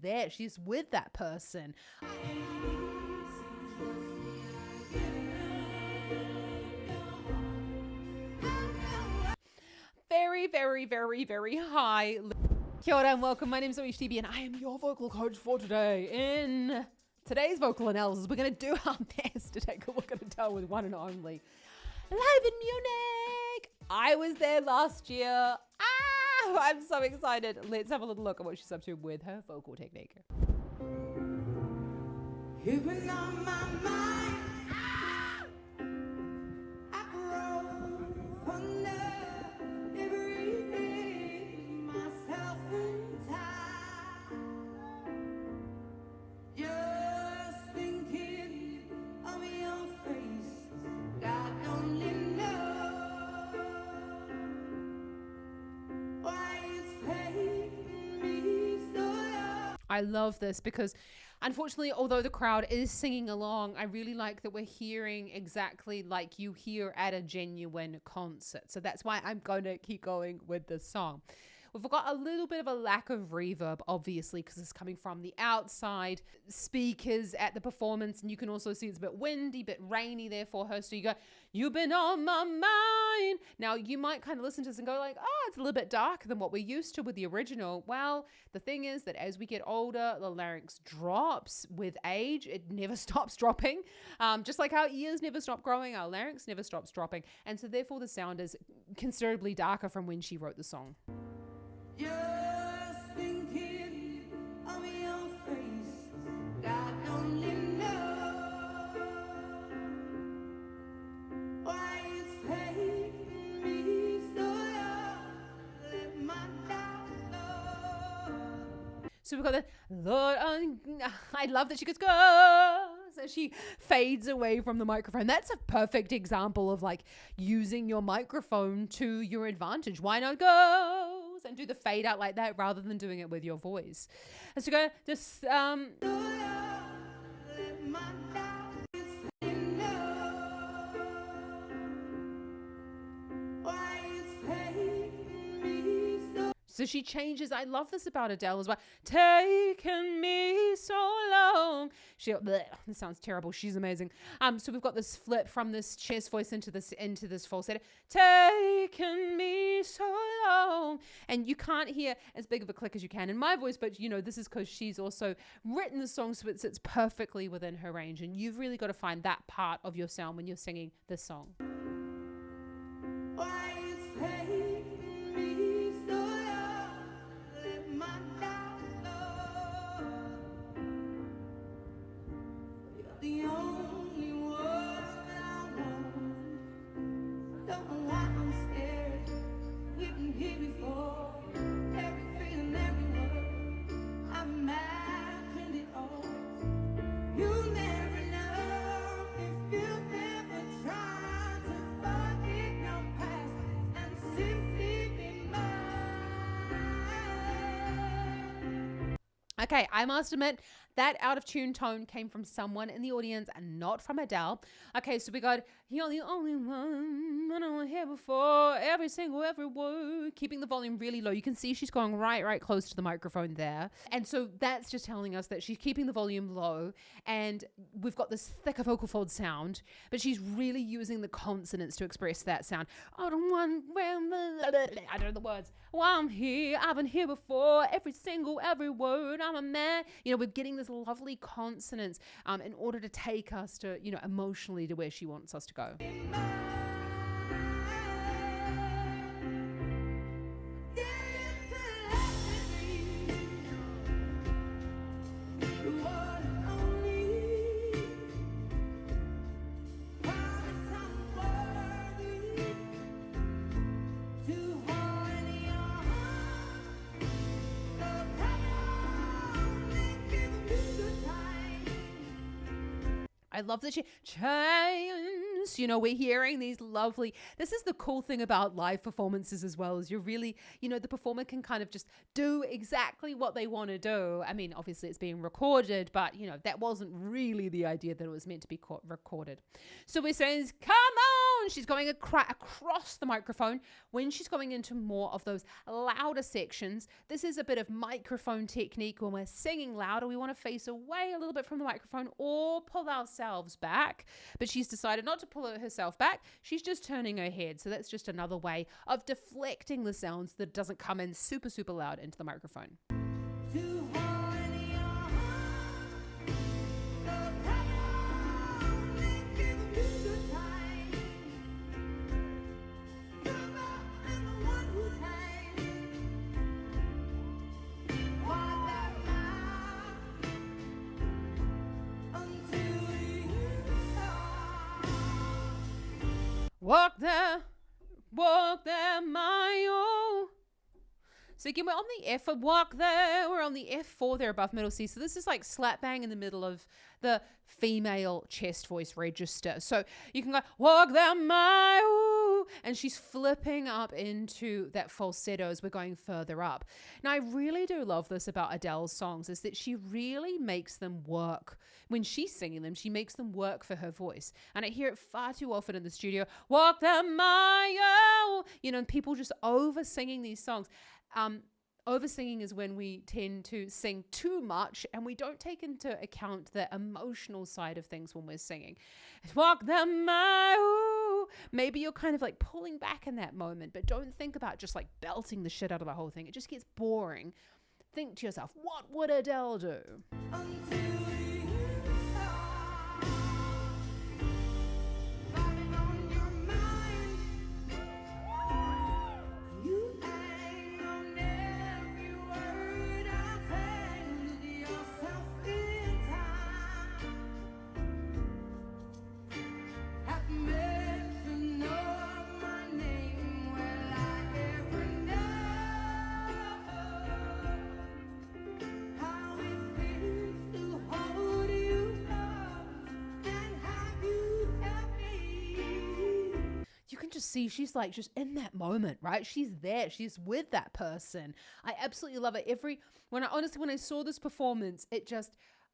there. She's with that person. Very, very, very, very high. Kia ora and welcome. My name is ZoeStibi and I am your vocal coach for today. In today's vocal analysis, we're going to do our best to take a look at Adele with one and only live in Munich. I was there last year. I'm so excited. Let's have a little look at what she's up to with her vocal technique. You've been on my mind. I grow fonder every day. Myself in time. Just thinking of your face. God only knows why it's taking me so long. I love this because unfortunately, although the crowd is singing along, I really like that we're hearing exactly like you hear at a genuine concert. So that's why I'm going to keep going with this song. We've got a little bit of a lack of reverb, obviously, because it's coming from the outside speakers at the performance. And you can also see it's a bit windy, a bit rainy there for her. So you go, you've been on my mind. Now, you might kind of listen to this and go like, oh, it's a little bit darker than what we're used to with the original. Well, the thing is that as we get older, the larynx drops with age. It never stops dropping. Just like our ears never stop growing, our larynx never stops dropping. And so therefore the sound is considerably darker from when she wrote the song. Just thinking of your face, God only knows why it's taking me so long. Let my doubts know. So we've got the Lord. I love that she goes go. So she fades away from the microphone. That's a perfect example of like using your microphone to your advantage. Why not go and do the fade out like that rather than doing it with your voice? And so go just Let my doubts know why it's taking me So she changes. I love this about Adele as well. Taken me so long. This sounds terrible. She's amazing. So we've got this flip from this chest voice into this falsetto. Taken me so long. And you can't hear as big of a click as you can in my voice, but you know, this is because she's also written the song so it sits perfectly within her range. And you've really got to find that part of your sound when you're singing this song. why it's taking me so long. Let my doubts know you're the only one I want. Don't know why I'm scared. We've been here before. Every feeling, every word. I imagined it all. You'll never know if you've never tried to forget your past and simply be mine. Okay, I must admit that out of tune tone came from someone in the audience and not from Adele. Okay, so we got, you're the only one I don't hear before, every word, keeping the volume really low. You can see she's going right close to the microphone there. And so that's just telling us that she's keeping the volume low and we've got this thicker vocal fold sound, but she's really using the consonants to express that sound. I don't want, I don't know the words. Well, I'm here, I've been here before, every word, I'm a man. You know, we're getting this lovely consonants in order to take us to, you know, emotionally to where she wants us to go. I love that she chains. You know, we're hearing these lovely, this is the cool thing about live performances as well, is you're really, you know, the performer can kind of just do exactly what they want to do. I mean, obviously it's being recorded, but you know, that wasn't really the idea that it was meant to be recorded. So it says, come on, she's going across the microphone. When she's going into more of those louder sections, this is a bit of microphone technique. When we're singing louder, we want to face away a little bit from the microphone or pull ourselves back. But she's decided not to pull herself back. She's just turning her head. So that's just another way of deflecting the sounds that doesn't come in super, super loud into the microphone. Walk there, my oh. So again, we're on the F for walk there. We're on the F4 there above middle C. So this is like slap bang in the middle of the female chest voice register. So you can go, walk there, my oh. And she's flipping up into that falsetto as we're going further up. Now, I really do love this about Adele's songs is that she really makes them work. When she's singing them, she makes them work for her voice. And I hear it far too often in the studio. Walk the mile. You know, and people just over singing these songs. Over singing is when we tend to sing too much and we don't take into account the emotional side of things when we're singing. Walk the mile. Maybe you're kind of like pulling back in that moment, but don't think about just like belting the shit out of the whole thing. It just gets boring. Think to yourself, what would Adele do? See, she's like just in that moment, right? She's there, she's with that person. I absolutely love it. When I saw this performance,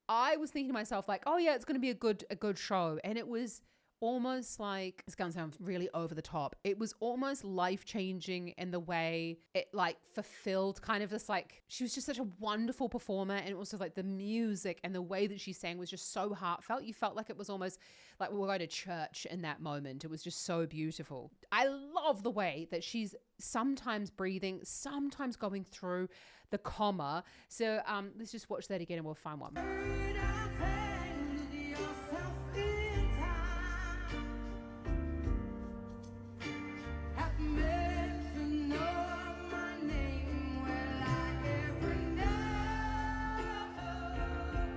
I was thinking to myself like, oh yeah, it's going to be a good show. And it was almost like, it's going to sound really over the top. It was almost life-changing in the way it like fulfilled kind of this, like, she was just such a wonderful performer. And also like the music and the way that she sang was just so heartfelt. You felt like it was almost like we were going to church in that moment. It was just so beautiful. I love the way that she's sometimes breathing, sometimes going through the comma. So let's just watch that again and we'll find one.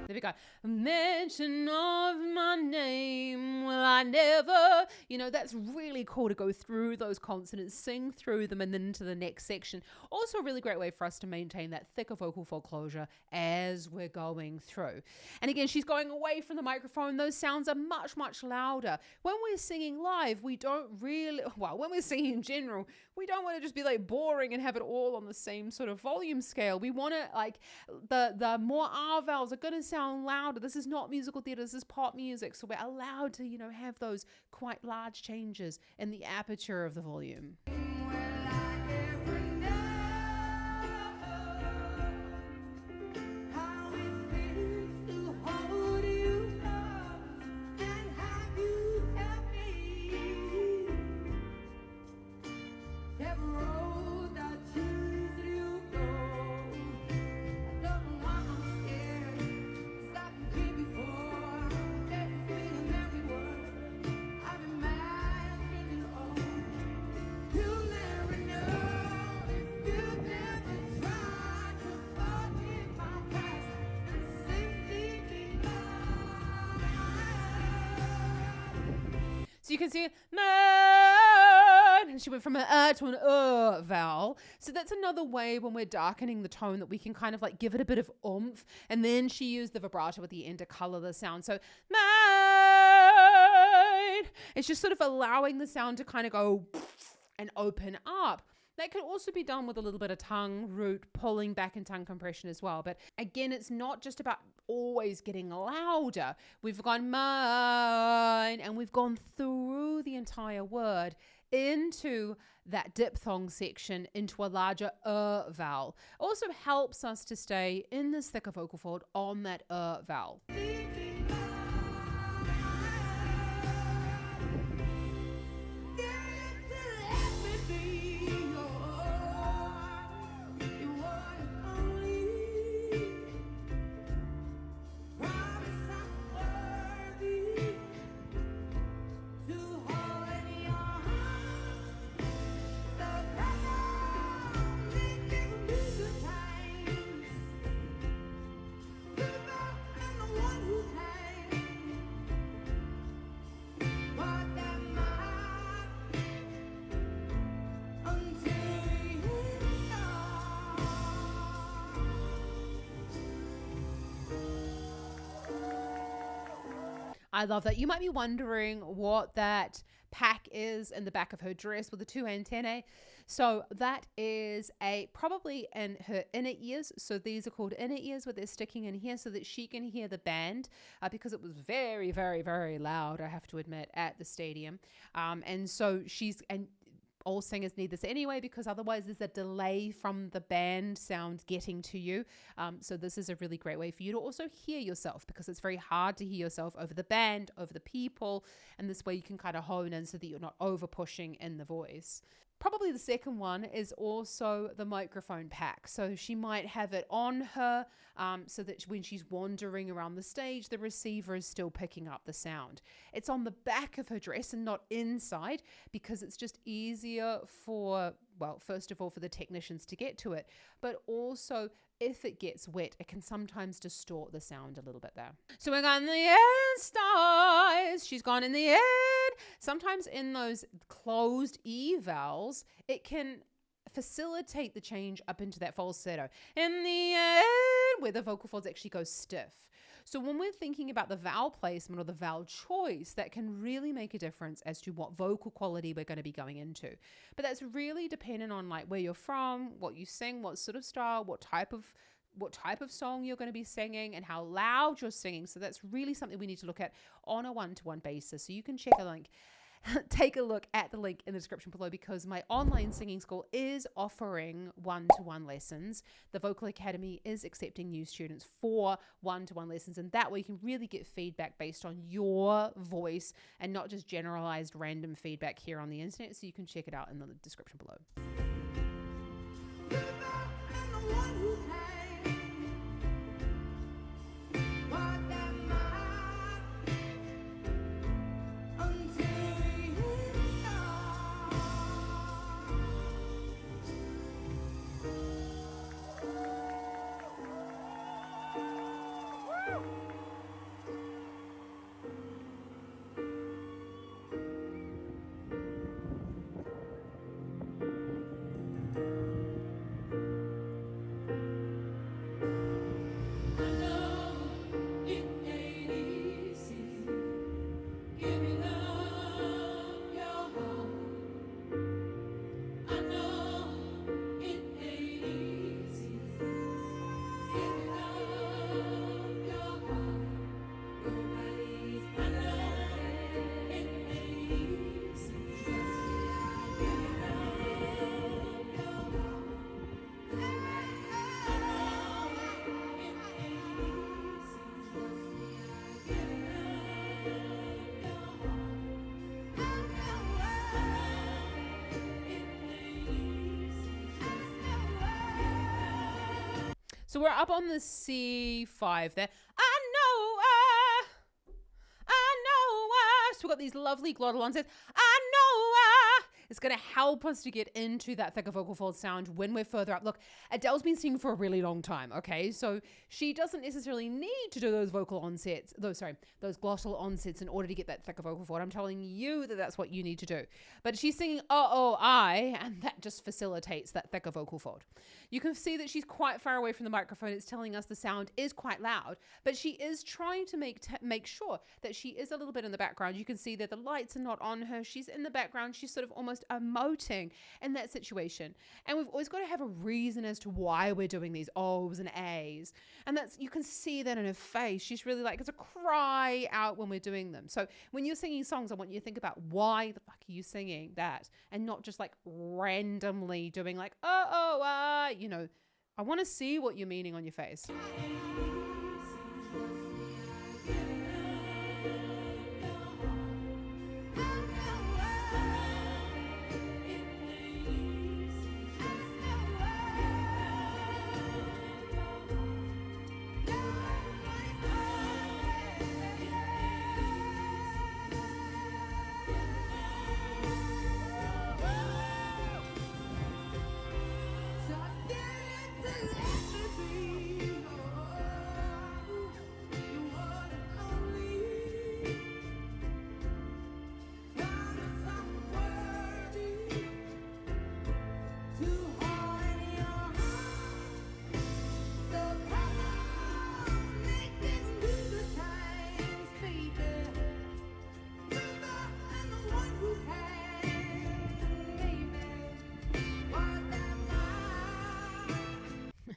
There we go. Mention of my name, will I never. You know, that's really cool to go through those consonants, sing through them, and then into the next section. Also a really great way for us to maintain that thicker vocal fold closure as we're going through. And again, she's going away from the microphone. Those sounds are much, much louder. When we're singing live, we don't really, well, when we're singing in general, we don't want to just be like boring and have it all on the same sort of volume scale. We want to like, the more R vowels are going to sound louder. This is not musical theater, this is pop music. So we're allowed to, you know, have those quite large changes in the aperture of the volume. So you can see, and she went from an to an vowel. So that's another way when we're darkening the tone that we can kind of like give it a bit of oomph. And then she used the vibrato at the end to color the sound. So it's just sort of allowing the sound to kind of go and open up. That could also be done with a little bit of tongue root pulling back and tongue compression as well. But again, it's not just about always getting louder. We've gone mine and we've gone through the entire word into that diphthong section into a larger vowel. Also helps us to stay in this thicker vocal fold on that vowel. I love that. You might be wondering what that pack is in the back of her dress with the 2 antennae. So that is probably in her inner ears. So these are called inner ears, where they're sticking in here so that she can hear the band, because it was very, very, very loud, I have to admit, at the stadium. And so all singers need this anyway, because otherwise there's a delay from the band sound getting to you. So this is a really great way for you to also hear yourself, because it's very hard to hear yourself over the band, over the people. And this way you can kind of hone in so that you're not over pushing in the voice. Probably the second one is also the microphone pack. So she might have it on her so that when she's wandering around the stage, the receiver is still picking up the sound. It's on the back of her dress and not inside, because it's just easier for, well, first of all, for the technicians to get to it, but also if it gets wet, it can sometimes distort the sound a little bit there. So we're going the end stars. She's gone in the end. Sometimes in those closed E vowels, it can facilitate the change up into that falsetto. In the end, where the vocal folds actually go stiff. So when we're thinking about the vowel placement or the vowel choice, that can really make a difference as to what vocal quality we're going to be going into. But that's really dependent on like where you're from, what you sing, what sort of style, what type of song you're going to be singing, and how loud you're singing. So that's really something we need to look at on a one-to-one basis. So you can check a link. Take a look at the link in the description below, because my online singing school is offering one-to-one lessons. The Vocal Academy is accepting new students for one-to-one lessons, and that way you can really get feedback based on your voice and not just generalized random feedback here on the internet. So you can check it out in the description below. So we're up on the C5 there. I know. So we've got these lovely glottal onsets. I know. It's going to help us to get into that thicker vocal fold sound when we're further up. Look, Adele's been singing for a really long time, okay? So she doesn't necessarily need to do those vocal onsets, those glottal onsets in order to get that thicker vocal fold. I'm telling you that that's what you need to do. But she's singing oh-oh-I, and that just facilitates that thicker vocal fold. You can see that she's quite far away from the microphone. It's telling us the sound is quite loud, but she is trying to make sure that she is a little bit in the background. You can see that the lights are not on her. She's in the background. She's sort of almost almost emoting in that situation. And we've always got to have a reason as to why we're doing these O's and A's. And that's, you can see that in her face. She's really like, it's a cry out when we're doing them. So when you're singing songs, I want you to think about why the fuck are you singing that, and not just like randomly doing like, you know, I want to see what you're meaning on your face.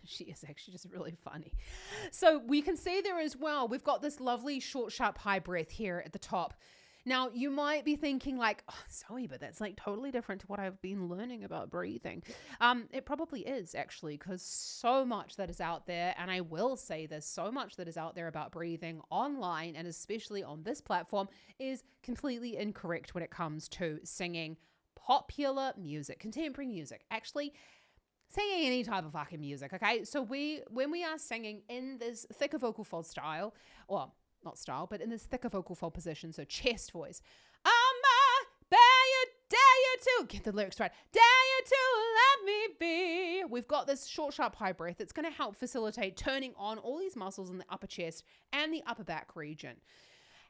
She is actually just really funny. So we can see there as well, we've got this lovely short, sharp, high breath here at the top. Now, you might be thinking like, oh, Zoe, but that's like totally different to what I've been learning about breathing. It probably is actually, because so much that is out there, and I will say this, so much that is out there about breathing online, and especially on this platform, is completely incorrect when it comes to singing popular music, contemporary music. Actually, singing any type of fucking music, okay? So when we are singing in this thicker vocal fold style, or not style, but in this thicker vocal fold position, so chest voice, dare you to, get the lyrics right, dare you to let me be. We've got this short, sharp, high breath that's going to help facilitate turning on all these muscles in the upper chest and the upper back region.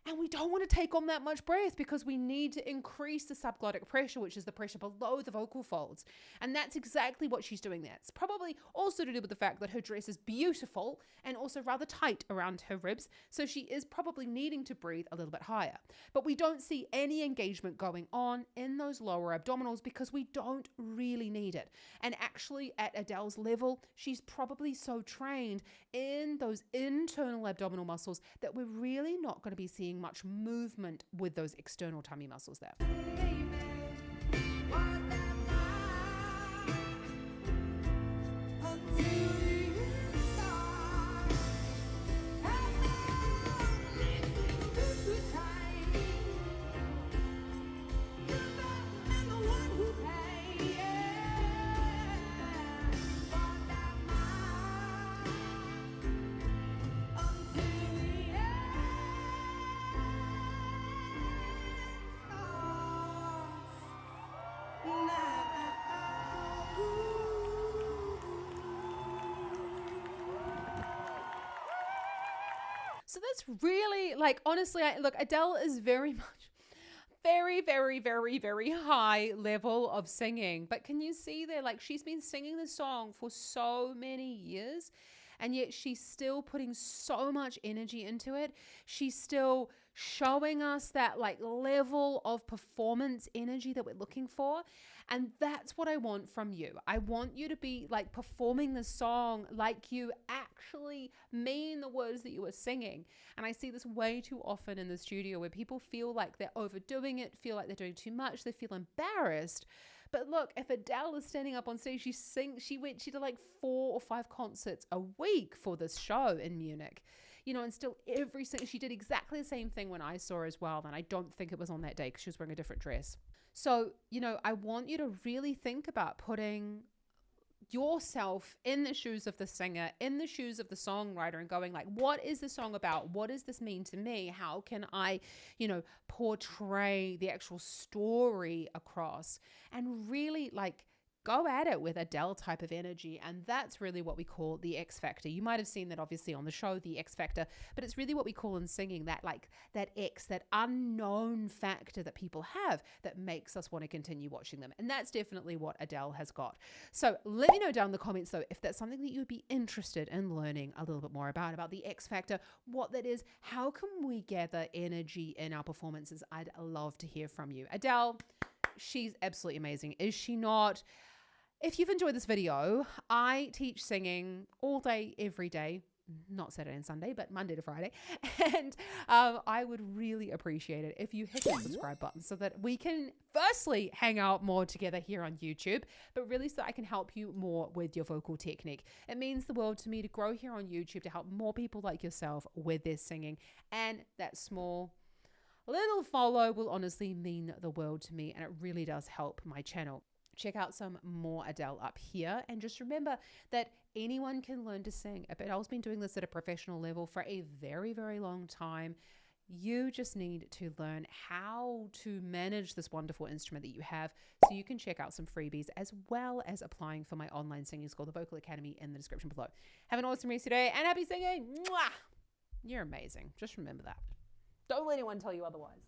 And we don't want to take on that much breath because we need to increase the subglottic pressure, which is the pressure below the vocal folds. And that's exactly what she's doing there. It's probably also to do with the fact that her dress is beautiful and also rather tight around her ribs. So she is probably needing to breathe a little bit higher. But we don't see any engagement going on in those lower abdominals because we don't really need it. And actually at Adele's level, she's probably so trained in those internal abdominal muscles that we're really not going to be seeing much movement with those external tummy muscles there. So that's really, like, honestly, look, Adele is very much, very, very, very, very high level of singing. But can you see there, like, she's been singing this song for so many years, and yet she's still putting so much energy into it. She's still showing us that, like, level of performance energy that we're looking for. And that's what I want from you. I want you to be like performing the song like you actually mean the words that you are singing. And I see this way too often in the studio where people feel like they're overdoing it, feel like they're doing too much, they feel embarrassed. But look, if Adele is standing up on stage, she did like 4 or 5 concerts a week for this show in Munich. You know, and still she did exactly the same thing when I saw her as well. And I don't think it was on that day because she was wearing a different dress. So, you know, I want you to really think about putting yourself in the shoes of the singer, in the shoes of the songwriter, and going like, what is the song about? What does this mean to me? How can I, you know, portray the actual story across? And really like go at it with Adele type of energy. And that's really what we call the X factor. You might have seen that obviously on the show, the X factor, but it's really what we call in singing that, like that X, that unknown factor that people have that makes us want to continue watching them. And that's definitely what Adele has got. So let me know down in the comments though, if that's something that you would be interested in learning a little bit more about the X factor, what that is, how can we gather energy in our performances? I'd love to hear from you. Adele, she's absolutely amazing. Is she not? If you've enjoyed this video, I teach singing all day, every day. Not Saturday and Sunday, but Monday to Friday. And I would really appreciate it if you hit the subscribe button so that we can firstly hang out more together here on YouTube, but really so I can help you more with your vocal technique. It means the world to me to grow here on YouTube to help more people like yourself with their singing. And that small little follow will honestly mean the world to me, and it really does help my channel. Check out some more Adele up here. And just remember that anyone can learn to sing. Adele's been doing this at a professional level for a very, very long time. You just need to learn how to manage this wonderful instrument that you have, so you can check out some freebies as well as applying for my online singing school, the Vocal Academy, in the description below. Have an awesome rest today and happy singing. Mwah! You're amazing. Just remember that. Don't let anyone tell you otherwise.